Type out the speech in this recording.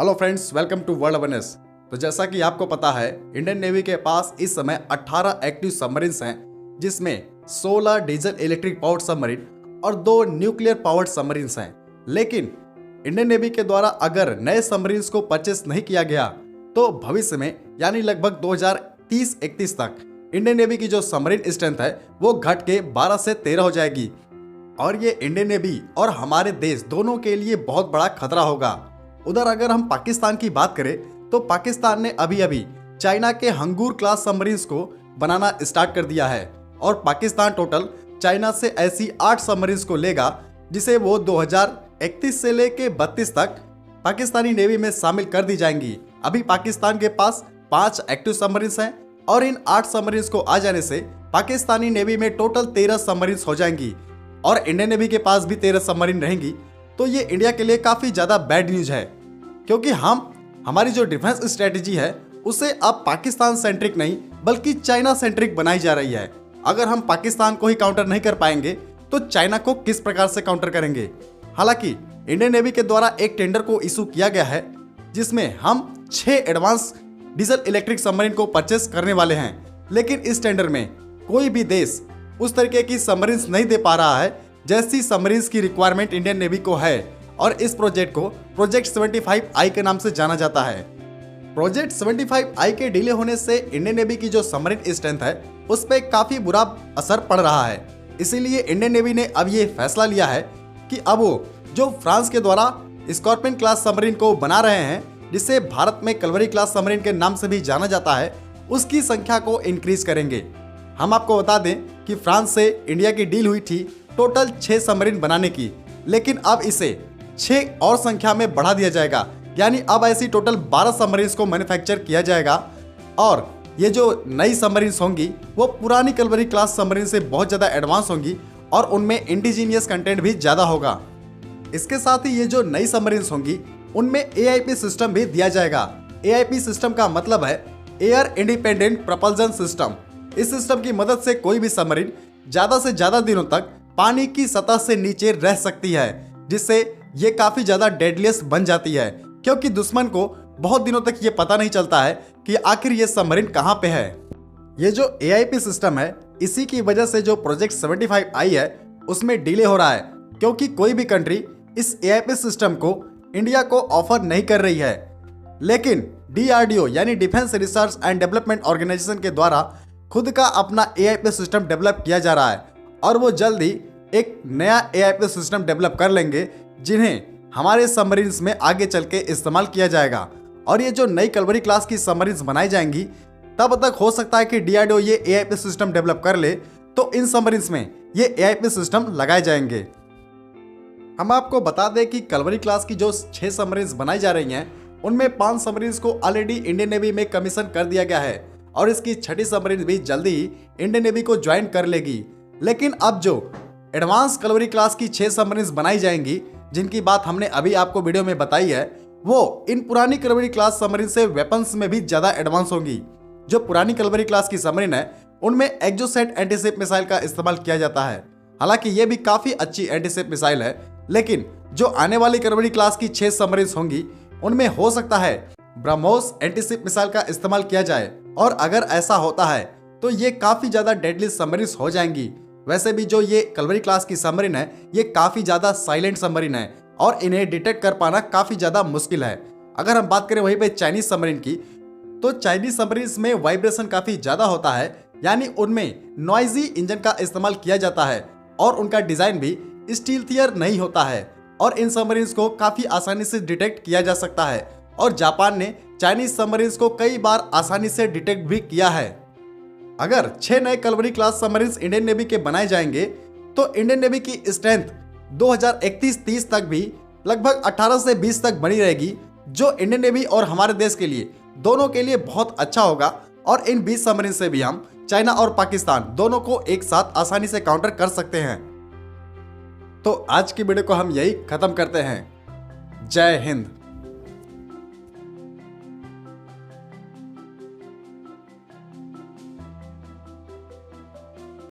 Hello friends, welcome to world awareness. तो जैसा कि आपको पता है, इंडियन नेवी के पास इस समय 18 एक्टिव सबमरीन्स हैं, जिसमें 16 डीजल इलेक्ट्रिक पावर्ड सबमरीन और 2 न्यूक्लियर पावर्ड सबमरीन्स हैं। लेकिन इंडियन नेवी के द्वारा अगर नए सबमरीन्स को परचेस नहीं किया गया तो भविष्य में यानी लगभग 2030-31 तक इंडियन नेवी की जो सबमरीन स्ट्रेंथ है वो घट के 12 से 13 हो जाएगी। और ये इंडियन नेवी और हमारे देश दोनों के लिए बहुत बड़ा खतरा होगा। उधर अगर हम पाकिस्तान की बात करें तो पाकिस्तान ने अभी चाइना के हंगूर क्लास सबमरीन्स को बनाना स्टार्ट कर दिया है और पाकिस्तान टोटल चाइना से ऐसी 8 सबमरीन्स को लेगा, जिसे वो 2031 से लेके 32 तक पाकिस्तानी नेवी में शामिल कर दी जाएंगी। अभी पाकिस्तान के पास 5 एक्टिव सबमरीन्स हैं और इन 8 सबमरीन्स को आ जाने से पाकिस्तानी नेवी में टोटल 13 सबमरीन्स हो जाएंगी और इंडियन नेवी के पास भी 13 सबमरीन रहेंगी। तो ये इंडिया के लिए काफी ज्यादा बैड न्यूज है, क्योंकि हमारी जो डिफेंस स्ट्रेटेजी है उसे अब पाकिस्तान सेंट्रिक नहीं बल्कि चाइना सेंट्रिक बनाई जा रही है। अगर हम पाकिस्तान को ही काउंटर नहीं कर पाएंगे तो चाइना को किस प्रकार से काउंटर करेंगे। हालांकि इंडियन नेवी के द्वारा एक टेंडर को इशू किया गया है, जिसमें हम 6 एडवांस डीजल इलेक्ट्रिक सबमरीन को परचेस करने वाले हैं। लेकिन इस टेंडर में कोई भी देश उस तरीके की सबमरीन्स नहीं दे पा रहा है जैसी सबमरीन्स की रिक्वायरमेंट इंडियन नेवी को है, और इस प्रोजेक्ट को प्रोजेक्ट 75I के नाम से जाना जाता है। प्रोजेक्ट 75I के डिले होने से इंडियन नेवी की जो सबमरीन स्ट्रेंथ है उस पर काफी बुरा असर पड़ रहा है। इसीलिए इंडियन नेवी ने अब ये फैसला लिया है कि अब वो जो फ्रांस के द्वारा स्कॉर्पियन क्लास सबमरीन को बना रहे हैं, जिसे भारत में कलवरी क्लास सबमरीन के नाम से भी जाना जाता है, उसकी संख्या को इंक्रीज करेंगे। हम आपको बता दें कि फ्रांस से इंडिया की डील हुई थी टोटल 6 सबमरीन बनाने की, लेकिन अब इसे 6 और संख्या में बढ़ा दिया जाएगा। यानी अब ऐसी टोटल 12 सबमरीन्स को मैन्युफैक्चर किया जाएगा और ये जो नई सबमरीन्स होंगी वो पुरानी कलवरी क्लास सबमरीन से बहुत ज़्यादा एडवांस होंगी और उनमें इंडिजीनियस कंटेंट भी ज़्यादा होगा। इसके साथ ही ये जो नई सबमरीन्स होंगी उनमें AIP सिस्टम भी दिया जाएगा। AIP सिस्टम का मतलब है एयर इंडिपेंडेंट प्रपल्जन सिस्टम। इस सिस्टम की मदद से कोई भी सबमरीन ज़्यादा से ज़्यादा दिनों तक पानी की सतह से नीचे रह सकती है, जिससे ये काफ़ी ज़्यादा डेडलिएस्ट बन जाती है, क्योंकि दुश्मन को बहुत दिनों तक ये पता नहीं चलता है कि आखिर ये सबमरीन कहाँ पे है। ये जो AIP सिस्टम है, इसी की वजह से जो प्रोजेक्ट 75I है उसमें डिले हो रहा है, क्योंकि कोई भी कंट्री इस AIP सिस्टम को इंडिया को ऑफर नहीं कर रही है। लेकिन DRDO यानी defence research and development organisation के द्वारा खुद का अपना AIP सिस्टम डेवलप किया जा रहा है और वो जल्द ही एक नया AIP सिस्टम डेवलप कर लेंगे, जिन्हें हमारे सबमरीन्स में आगे चल के इस्तेमाल किया जाएगा। और ये जो नई कलवरी क्लास की सबमरीन्स बनाई जाएंगी, तब तक हो सकता है कि DRDO ये AIP सिस्टम डेवलप कर ले तो इन सबमरीन्स में ये AIP सिस्टम लगाए जाएंगे। हम आपको बता दें कि कलवरी क्लास की जो 6 सबमरीन्स बनाई जा रही हैं उनमें 5 सबमरीन्स को ऑलरेडी इंडियन नेवी में कमीशन कर दिया गया है और इसकी 6ठी सबमरीन भी जल्दी ही इंडियन नेवी को ज्वाइन कर लेगी। लेकिन अब जो एडवांस कलवरी क्लास की 6 सबमरीन्स बनाई जाएंगी, जिनकी बात हमने अभी आपको वीडियो में बताई है, वो इन पुरानी कलवरी क्लास सबमरीन से वेपन्स में भी ज़्यादा एडवांस होंगी। जो पुरानी कलवरी क्लास की सबमरीन है उनमें एक्जोसेट एंटीशिप मिसाइल का इस्तेमाल किया जाता है। हालांकि ये भी काफ़ी अच्छी एंटीशिप मिसाइल है, लेकिन जो आने वाली कलवरी क्लास की 6 सबमरीन्स होंगी उनमें हो सकता है ब्रह्मोस एंटीशिप मिसाइल का इस्तेमाल किया जाए, और अगर ऐसा होता है तो ये काफ़ी ज़्यादा डेडली सबमरीन्स हो जाएंगी। वैसे भी जो ये कलवरी क्लास की सबमरीन है ये काफ़ी ज़्यादा साइलेंट सबमरीन है और इन्हें डिटेक्ट कर पाना काफ़ी ज़्यादा मुश्किल है। अगर हम बात करें वहीं पे चाइनीज सबमरीन की, तो चाइनीज सबमरीन्स में वाइब्रेशन काफ़ी ज़्यादा होता है, यानी उनमें नॉइजी इंजन का इस्तेमाल किया जाता है और उनका डिज़ाइन भी स्टील्थियर नहीं होता है और इन सबमरीन्स को काफ़ी आसानी से डिटेक्ट किया जा सकता है। और जापान ने चाइनीज सबमरीन्स को कई बार आसानी से डिटेक्ट भी किया है। अगर 6 नए Kalvari class submarines Indian navy के बनाए जाएंगे तो इंडियन नेवी की स्ट्रेंथ 2031-30 तक भी लगभग 18 से 20 तक बनी रहेगी, जो इंडियन नेवी और हमारे देश के लिए दोनों के लिए बहुत अच्छा होगा। और इन 20 सबमरीन से भी हम चाइना और पाकिस्तान दोनों को एक साथ आसानी से काउंटर कर सकते हैं। तो आज की वीडियो को हम यही खत्म करते हैं। जय हिंद।